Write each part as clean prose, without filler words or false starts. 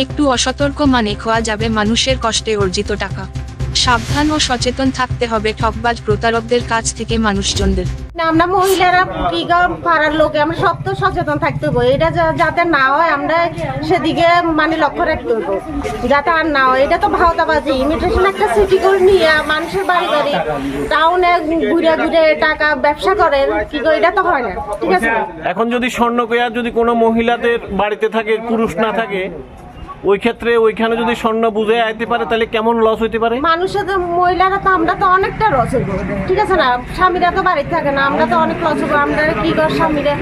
একটু অসতর্ক মানে খোয়া যাবে মানুষের কষ্টে অর্জিত টাকা। সাবধান ও সচেতন থাকতে হবে ঠকবাজ প্রতারকদের কাছ থেকে মানুষজনদের। আমরা মহিলারা কি পাড়ার লোকে আমরা সব তো সচেতন থাকতে হবে, এটা যাতে না হয় আমরা সেদিকে মানে লক্ষ্য রাখতে হবে যাতে আর না হয়। এটা তো ভাওতাবাজি, ইমিটেশন একটা সিটি গোল্ড নিয়ে মানুষের বাড়ি বাড়ি টাউনে ঘুরে ঘুরে টাকা ব্যবসা করে কি গো, এটা তো হয় না, ঠিক আছে। এখন যদি স্বর্ণ কেয়ার যদি কোনো মহিলাদের বাড়িতে থাকে, পুরুষ না থাকে, ওই ক্ষেত্রে ওইখানে যদি স্বর্ণ বুঝে আইতে পারে তাহলে কেমন লস হইতে পারে? মানুষের তো মহিলারা তো আমরা তো অনেকটা লস হইব, ঠিক আছে না। স্বামীরা তো বাড়িতে থাকে না, আমরা তো অনেক লস হবো। আমরা কি কর স্বামীরা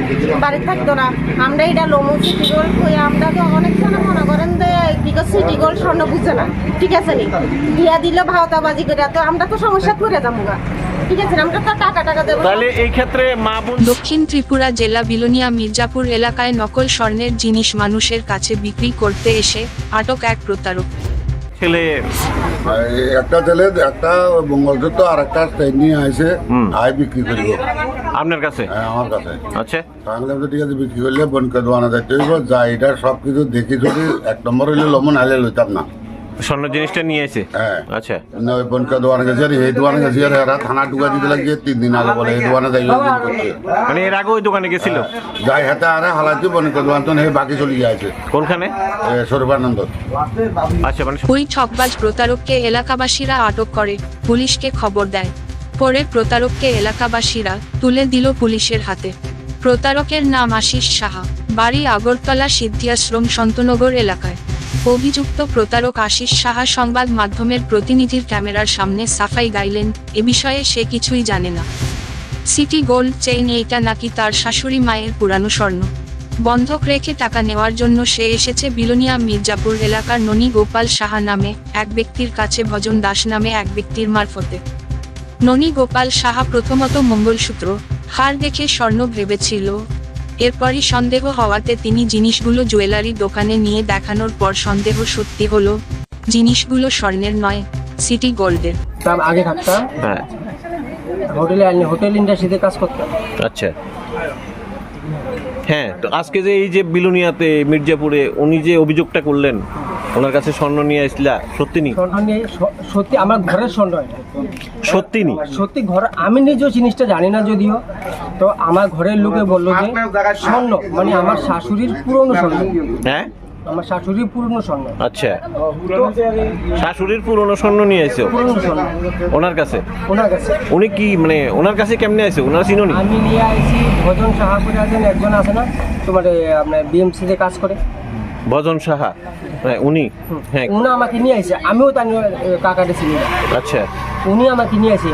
বাড়িতে থাকতো না, আমরা এটা লোমো সিটি গোল্ড হয়ে আমরা তো অনেক জনে মনে করেন যে কি কর সিটি গোল্ড স্বর্ণ বুঝে না, ঠিক আছে নি দিয়া দিল ভাওতাবাজি করে, তো আমরা তো সমস্যা করে যাবো গা, ঠিক আছে। আমরা তো টাকা দেবো। তাহলে এই ক্ষেত্রে মা বোন। দক্ষিণ ত্রিপুরা জেলা বিলোনিয়া মির্জাপুর এলাকায় নকল স্বর্ণের জিনিস মানুষের কাছে বিক্রি করতে এসে আটক এক প্রতারক। ছেলে একটা ছেলে একটা মঙ্গলসূত্র আর একটা চেইন নিয়ে আসে আয় বিক্রি করিব আপনার কাছে? হ্যাঁ, আমার কাছে। আচ্ছা, তাহলে ঠিক আছে, বিক্রি করলে বনকে দোয়ানো যাইতে হইব। যা এটা সব কিছু দেখি যদি 1 নম্বর হইলে লমন আইলে লইতাম না। স্বর্ণ জিনিসটা নিয়ে এসে? হ্যাঁ। আচ্ছা, ওই বনকে দোয়ানো গেছে আর এই দোয়ানো গেছে আর এরা থানা ঢুকা দিতে লাগিয়ে 3 দিন আগে বলে এই দোয়ানো যাইলে করছে। মানে এর আগে ওই দোকানে গেছিল? যাই হাতে আরে হালাইতে বনকে দোয়ান তো বাকি চলে গিয়েছে। কোনখানে? স্বরূপানন্দ। আচ্ছা, মানে ওই ঠকবাজ প্রতারককে এলাকাবাসীরা আটক করে পুলিশকে খবর দেয়। পরে প্রতারককে এলাকাবাসীরা তুলে দিল পুলিশের হাতে। প্রতারকের নাম আশিস সাহা, বাড়ি আগরতলা সিদ্ধিআশ্রম সন্তনগর এলাকায়। অভিযুক্ত প্রতারক আশিস সাহা সংবাদ মাধ্যমের প্রতিনিধির ক্যামেরার সামনে সাফাই গাইলেন এ বিষয়ে সে কিছুই জানে না। সিটি গোল্ড চেইন এইটা নাকি তার শাশুড়ি মায়ের পুরানো স্বর্ণ। বন্ধক রেখে টাকা নেওয়ার জন্য সে এসেছে বিলোনিয়া মির্জাপুর এলাকার ননী গোপাল সাহা নামে এক ব্যক্তির কাছে ভজন দাস নামে এক ব্যক্তির মারফতে। ননী গোপাল সাহা প্রথমত মঙ্গলসূত্র হার দেখে স্বর্ণ ভেবেছিল, এরপরই সন্দেহ হওয়াতে তিনি জিনিসগুলো জুয়েলারি দোকানে নিয়ে দেখানোর পর সন্দেহ সত্যি হলো জিনিসগুলো স্বর্ণের নয়, সিটি গোল্ডের। আগে থাকতাম হ্যাঁ, হোটেল ইন্ডাস্ট্রিতে কাজ করতাম। আচ্ছা, হ্যাঁ। তো আজকে যে এই যে বিলোনিয়াতে মির্জাপুরে উনি যে অভিযোগটা করলেন, ওনার কাছে স্বর্ণ নিয়ে আসলা, সত্যি নি? স্বর্ণ নিয়ে সত্যি আমার ঘরের স্বর্ণ, সত্যি নি? সত্যি ঘর। আমি নিজেও জিনিসটা জানি না যদিও, তো আমার ঘরের লোকে বললো যে স্বর্ণ মানে আমার শাশুড়ির পুরনো স্বর্ণ। হ্যাঁ, আমার শাশুড়ির পুরনো স্বর্ণ। আচ্ছা, শাশুড়ির পুরনো স্বর্ণ নিয়ে আইছো পুরনো স্বর্ণ ওনার কাছে? ওনার কাছে। উনি কি মানে ওনার কাছে কেমনে আছে? ওনার চিনোনি? আমি নিয়ে আইছি ভজন সাহা করে একজন আছে না তোমার আপনার বিএমসিতে কাজ করে, ভজন সাহা, হ্যাঁ উনি। হ্যাঁ, উনি আমাকে নিয়ে আইছে, আমিও তার কাকাটা চিনি না। আচ্ছা, উনি আমাকে নিয়ে আসে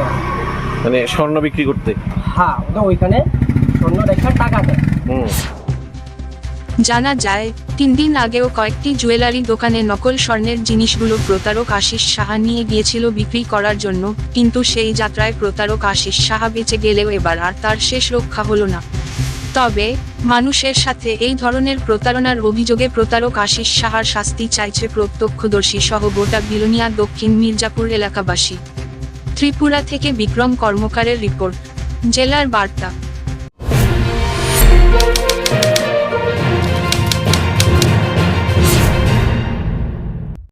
মানে স্বর্ণ বিক্রি করতে? হ্যাঁ, ওইখানে স্বর্ণ রেখে টাকা দেয়। জানা যায় 3 দিন আগেও কয়েকটি জুয়েলারি দোকানে নকল স্বর্ণের জিনিসগুলো প্রতারক আশিস সাহা নিয়ে গিয়েছিল বিক্রি করার জন্য, কিন্তু সেই যাত্রায় প্রতারক আশিস সাহা বেঁচে গেলেও এবার আর তার শেষ রক্ষা হলো না। তবে মানুষের সাথে এই ধরনের প্রতারণার অভিযোগে প্রতারক আশিস সাহার শাস্তি চাইছে প্রত্যক্ষদর্শী সহ গোটা বিলোনিয়া দক্ষিণ মির্জাপুর এলাকাবাসী। ত্রিপুরা থেকে বিক্রম কর্মকারের রিপোর্ট, জেলার বার্তা।